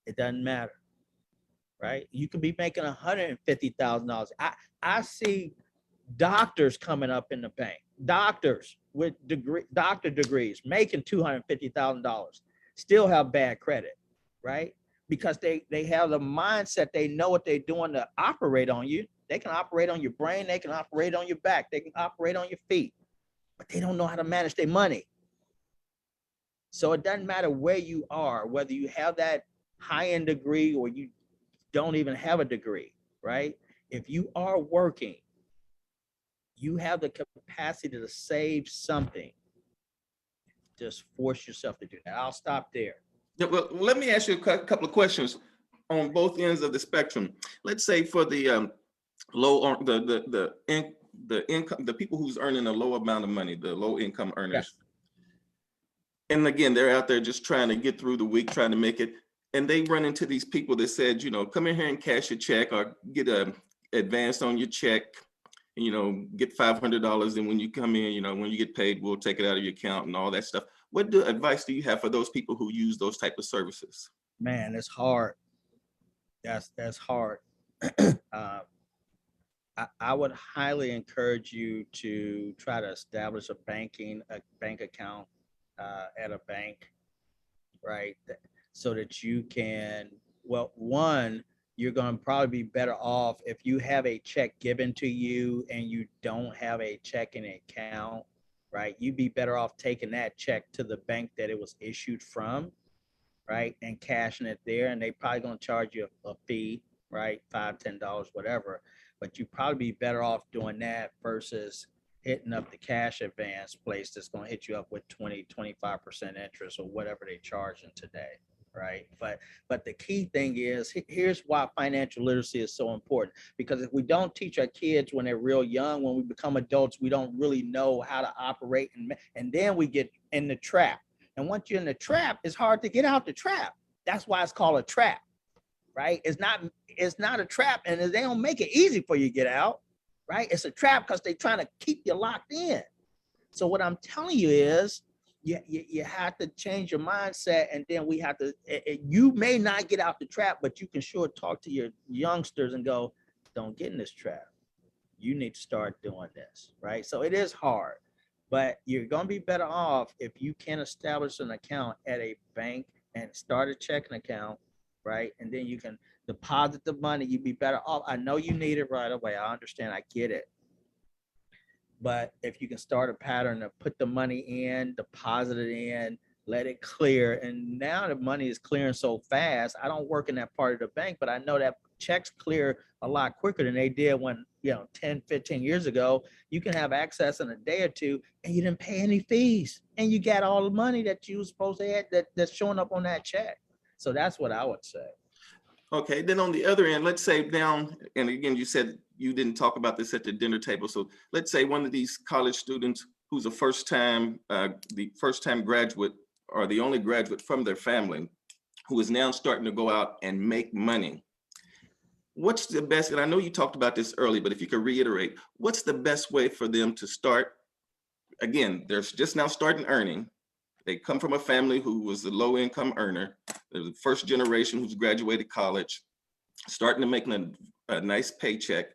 Speaker 3: It doesn't matter, right? You could be making $150,000. I see doctors coming up in the bank, doctors with doctor degrees making $250,000, still have bad credit, right? Because they have the mindset, they know what they're doing to operate on you. They can operate on your brain, they can operate on your back, they can operate on your feet, but they don't know how to manage their money. So it doesn't matter where you are, whether you have that high-end degree or you don't even have a degree, right? If you are working, you have the capacity to save something. Just force yourself to do that. I'll stop there.
Speaker 2: Yeah, well, let me ask you a couple of questions on both ends of the spectrum. Let's say for the low on the income, the people who's earning a low amount of money, the low income earners.
Speaker 3: Yes.
Speaker 2: And again, they're out there just trying to get through the week, trying to make it. And they run into these people that said, come in here and cash your check or get a advance on your check, and, get $500. And when you come in, when you get paid, we'll take it out of your account and all that stuff. What advice do you have for those people who use those type of services?
Speaker 3: Man, it's hard. That's hard. I would highly encourage you to try to establish a bank account at a bank, right? So that you can, well, one, you're going to probably be better off if you have a check given to you and you don't have a checking account, right? You'd be better off taking that check to the bank that it was issued from, right? And cashing it there. And they probably going to charge you a fee, right? $5, $10, whatever. But you probably be better off doing that versus hitting up the cash advance place that's going to hit you up with 20, 25% interest or whatever they charging today, right? But the key thing is, here's why financial literacy is so important. Because if we don't teach our kids when they're real young, when we become adults, we don't really know how to operate, and then we get in the trap. And once you're in the trap, it's hard to get out the trap. That's why it's called a trap, right? It's not a trap, and they don't make it easy for you to get out, right? It's a trap because they're trying to keep you locked in. So what I'm telling you is, you have to change your mindset, and then we have to. You may not get out the trap, but you can sure talk to your youngsters and go, "Don't get in this trap. You need to start doing this," right? So it is hard, but you're going to be better off if you can establish an account at a bank and start a checking account, right? And then you can deposit the money. You'd be better off. I know you need it right away. I understand. I get it. But if you can start a pattern of put the money in, deposit it in, let it clear. And now the money is clearing so fast. I don't work in that part of the bank, but I know that checks clear a lot quicker than they did when, 10, 15 years ago. You can have access in a day or two and you didn't pay any fees. And you got all the money that you were supposed to have that's showing up on that check. So that's what I would say.
Speaker 2: Okay, then on the other end, let's say down, and again, you said you didn't talk about this at the dinner table. So let's say one of these college students who's the first time graduate or the only graduate from their family, who is now starting to go out and make money. What's the best, and I know you talked about this early, but if you could reiterate, what's the best way for them to start? Again, they're just now starting earning. They come from a family who was a low income earner. They're the first generation who's graduated college, starting to make a nice paycheck.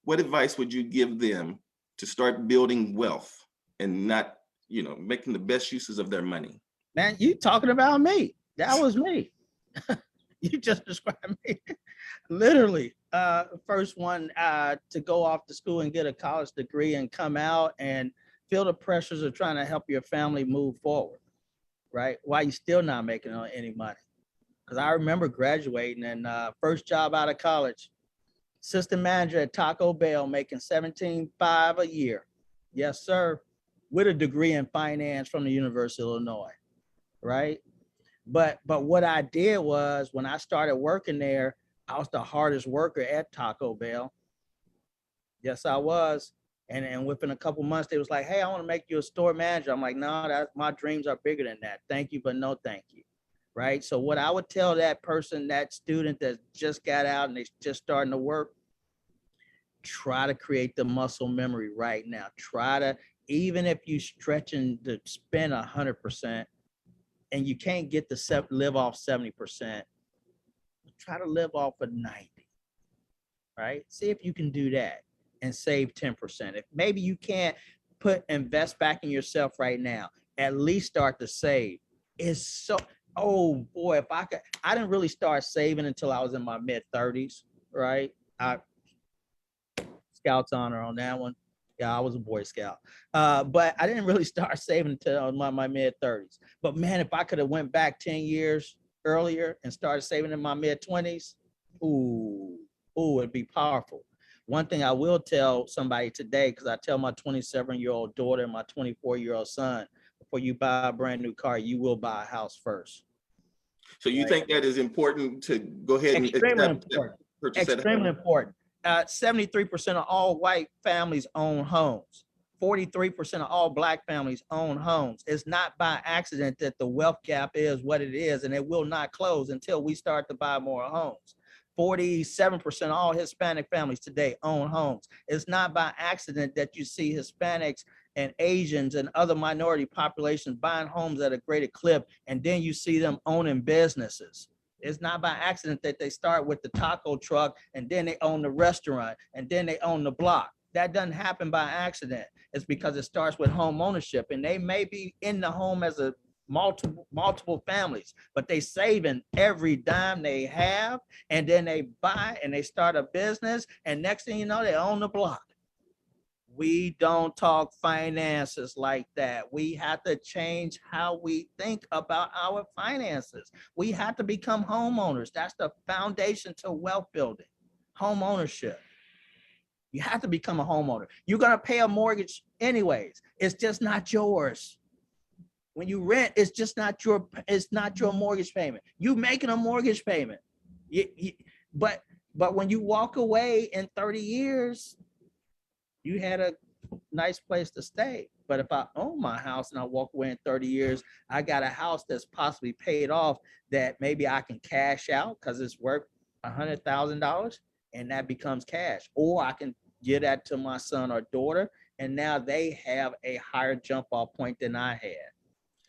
Speaker 2: What advice would you give them to start building wealth and not, making the best uses of their money?
Speaker 3: Man, you talking about me. That was me. You just described me. Literally, first one to go off to school and get a college degree and come out and feel the pressures of trying to help your family move forward, right? While you're still not making any money. Because I remember graduating and first job out of college, assistant manager at Taco Bell, making $17,500 a year. Yes, sir. With a degree in finance from the University of Illinois, right? But what I did was, when I started working there, I was the hardest worker at Taco Bell. Yes, I was. And within a couple months, they was like, "Hey, I want to make you a store manager." I'm like, "No, my dreams are bigger than that. Thank you, but no thank you." Right? So what I would tell that person, that student that just got out and they just starting to work, try to create the muscle memory right now. Try to, even if you stretching to spend 100%, and you can't get to live off 70%, try to live off of 90, right? See if you can do that and save 10%. If maybe you can't invest back in yourself right now, at least start to save. It's so, oh boy, if I didn't really start saving until I was in my mid 30s, right? Scouts honor on that one. Yeah, I was a Boy Scout. But I didn't really start saving until my mid-30s. But man, if I could have went back 10 years earlier and started saving in my mid-20s, ooh, it'd be powerful. One thing I will tell somebody today, because I tell my 27-year-old daughter and my 24-year-old son, before you buy a brand new car, you will buy a house first.
Speaker 2: So you
Speaker 3: Right?
Speaker 2: think that is important to go ahead and
Speaker 3: Extremely
Speaker 2: accept that,
Speaker 3: important.
Speaker 2: purchase that
Speaker 3: Extremely
Speaker 2: home?
Speaker 3: important. 73% of all white families own homes. 43% of all black families own homes. It's not by accident that the wealth gap is what it is, and it will not close until we start to buy more homes. 47% of all Hispanic families today own homes. It's not by accident that you see Hispanics and Asians and other minority populations buying homes at a greater clip, and then you see them owning businesses. It's not by accident that they start with the taco truck and then they own the restaurant and then they own the block. That doesn't happen by accident. It's because it starts with home ownership, and they may be in the home as a multiple families, but they saving every dime they have, and then they buy and they start a business, and next thing you know, they own the block. We don't talk finances like that. We have to change how we think about our finances. We have to become homeowners. That's the foundation to wealth building. Home ownership. You have to become a homeowner. You're going to pay a mortgage anyways. It's just not yours. When you rent, it's not your mortgage payment. You making a mortgage payment. But when you walk away in 30 years, you had a nice place to stay. But if I own my house and I walk away in 30 years, I got a house that's possibly paid off that maybe I can cash out because it's worth $100,000, and that becomes cash. Or I can give that to my son or daughter, and now they have a higher jump off point than I had,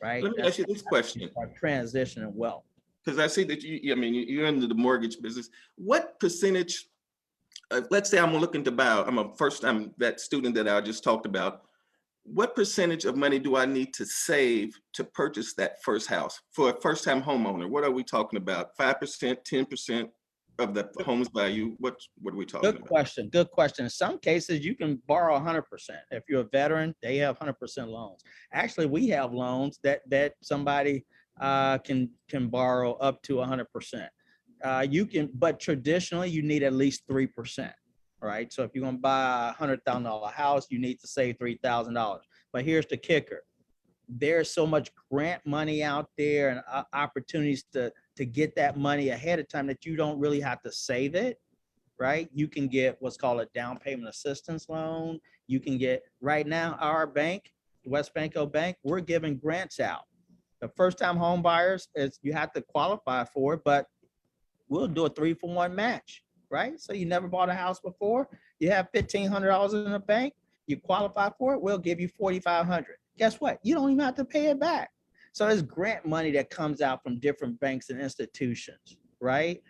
Speaker 3: right?
Speaker 2: Let me ask you this question,
Speaker 3: Transition and wealth.
Speaker 2: because I see that you're into the mortgage business. What percentage, let's say I'm looking to buy, I'm that student that I just talked about. What percentage of money do I need to save to purchase that first house for a first-time homeowner? What are we talking about? 5%, 10% of the home's value? What are we talking
Speaker 3: Good
Speaker 2: about?
Speaker 3: question. Good question. In some cases, you can borrow 100%. If you're a veteran, they have 100% loans. Actually, we have loans that somebody can borrow up to 100%. You can, but traditionally, you need at least 3%. Right. So if you're going to buy a $100,000 house, you need to save $3,000. But here's the kicker: there's so much grant money out there and opportunities to get that money ahead of time that you don't really have to save it. Right? You can get what's called a down payment assistance loan. You can get, right now, our bank, WesBanco Bank, we're giving grants out. The first time home buyers, you have to qualify for it, but we'll do a 3-for-1 match, right? So you never bought a house before, you have $1,500 in the bank, you qualify for it, we'll give you $4,500. Guess what? You don't even have to pay it back. So there's grant money that comes out from different banks and institutions, right?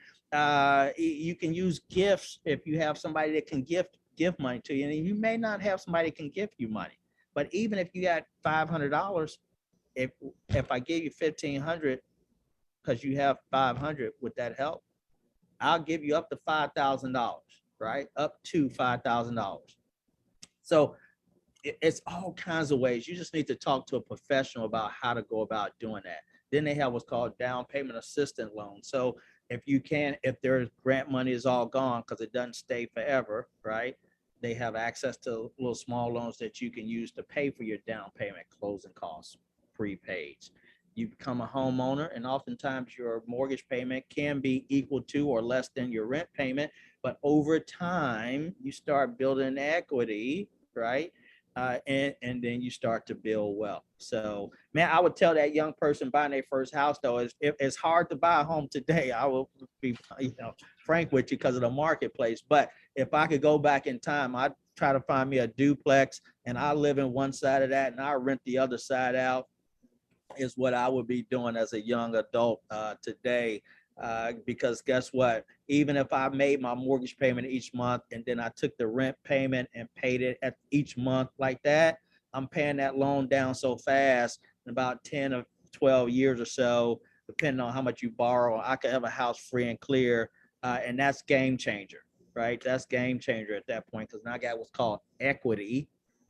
Speaker 3: You can use gifts if you have somebody that can give money to you, and you may not have somebody that can give you money. But even if you got $500, if I give you $1,500 because you have $500, would that help? I'll give you up to $5,000, right? Up to $5,000. So it's all kinds of ways. You just need to talk to a professional about how to go about doing that. Then they have what's called down payment assistance loan. So if their grant money is all gone because it doesn't stay forever, right? They have access to little small loans that you can use to pay for your down payment, closing costs, prepaids. You become a homeowner, and oftentimes your mortgage payment can be equal to or less than your rent payment. But over time, you start building equity, right? And then you start to build wealth. So, man, I would tell that young person buying their first house, though, it's hard to buy a home today. I will be, frank with you because of the marketplace. But if I could go back in time, I'd try to find me a duplex, and I live in one side of that, and I rent the other side out. Is what I would be doing as a young adult today. Because guess what? Even if I made my mortgage payment each month and then I took the rent payment and paid it at each month like that, I'm paying that loan down so fast in about 10 or 12 years or so, depending on how much you borrow, I could have a house free and clear. And that's game changer, right? That's game changer at that point, because now I got what's called equity,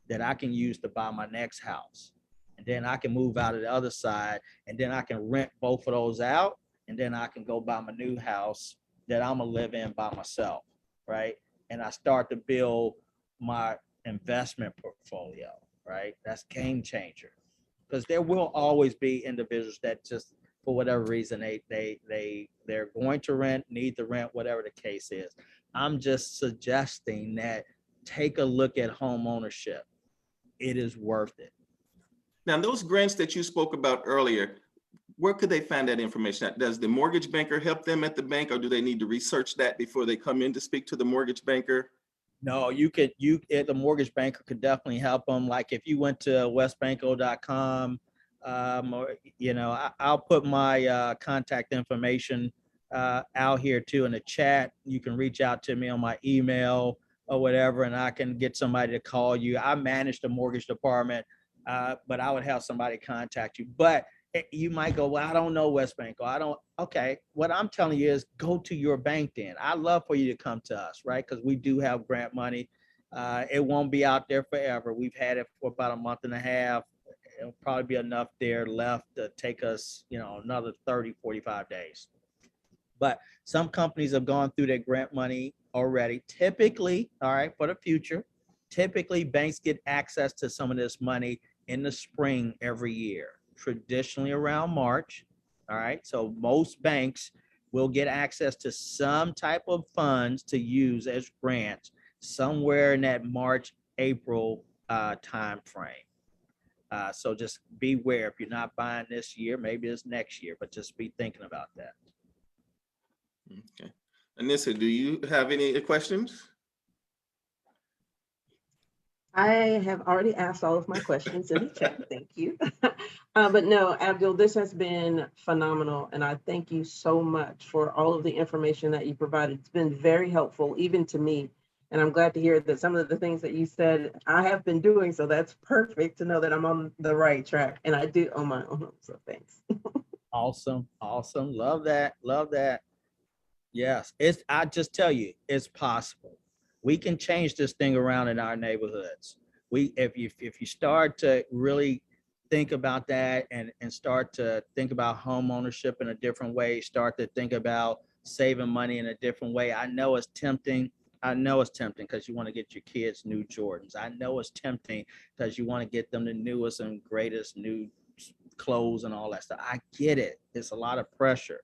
Speaker 3: that I can use to buy my next house. And then I can move out of the other side, and then I can rent both of those out, and then I can go buy my new house that I'm gonna live in by myself, right? And I start to build my investment portfolio, right? That's game changer. Because there will always be individuals that just, for whatever reason, they're going to rent, need to rent, whatever the case is. I'm just suggesting that take a look at home ownership. It is worth it.
Speaker 2: Now, those grants that you spoke about earlier, where could they find that information? Does the mortgage banker help them at the bank, or do they need to research that before they come in to speak to the mortgage banker?
Speaker 3: No, the mortgage banker could definitely help them. Like if you went to WesBanco.com, or, I'll put my contact information out here too in the chat. You can reach out to me on my email or whatever, and I can get somebody to call you. I manage the mortgage department, but I would have somebody contact you. But you might go, well, I don't know WesBanco. Okay. What I'm telling you is go to your bank then. I'd love for you to come to us, right? Because we do have grant money. It won't be out there forever. We've had it for about a month and a half. It'll probably be enough there left to take us, another 30, 45 days. But some companies have gone through their grant money already. Typically, all right, for the future, typically banks get access to some of this money in the spring every year, traditionally around March. All right. So most banks will get access to some type of funds to use as grants somewhere in that March, April time frame. So just beware. If you're not buying this year, maybe it's next year, but just be thinking about that.
Speaker 2: Okay. Anissa, do you have any questions?
Speaker 1: I have already asked all of my questions in the chat. Thank you. But no, Abdul, this has been phenomenal. And I thank you so much for all of the information that you provided. It's been very helpful, even to me. And I'm glad to hear that some of the things that you said I have been doing. So that's perfect to know that I'm on the right track. And I do own my own home. So thanks.
Speaker 3: Awesome. Awesome. Love that. Love that. Yes. I just tell you, it's possible. We can change this thing around in our neighborhoods. If you start to really think about that and start to think about home ownership in a different way, start to think about saving money in a different way. I know it's tempting. Because you want to get your kids new Jordans. I know it's tempting because you want to get them the newest and greatest new clothes and all that stuff. I get it. It's a lot of pressure.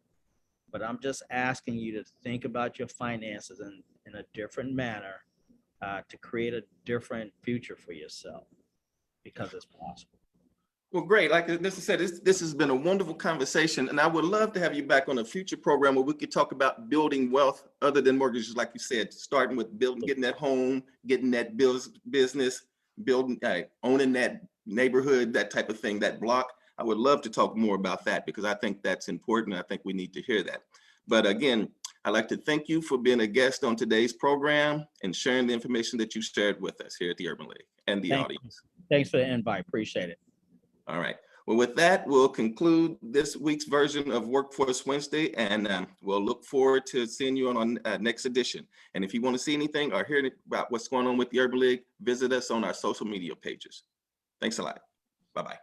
Speaker 3: But I'm just asking you to think about your finances in a different manner to create a different future for yourself, because it's possible.
Speaker 2: Well, great. Like Nissa said, this has been a wonderful conversation, and I would love to have you back on a future program where we could talk about building wealth other than mortgages, like you said, starting with getting that home, getting that business, building, owning that neighborhood, that type of thing, that block. I would love to talk more about that because I think that's important. I think we need to hear that. But again, I'd like to thank you for being a guest on today's program and sharing the information that you shared with us here at the Urban League and the audience.
Speaker 3: Thanks for the invite. Appreciate it.
Speaker 2: All right. Well, with that, we'll conclude this week's version of Workforce Wednesday, and we'll look forward to seeing you on our next edition. And if you want to see anything or hear about what's going on with the Urban League, visit us on our social media pages. Thanks a lot. Bye-bye.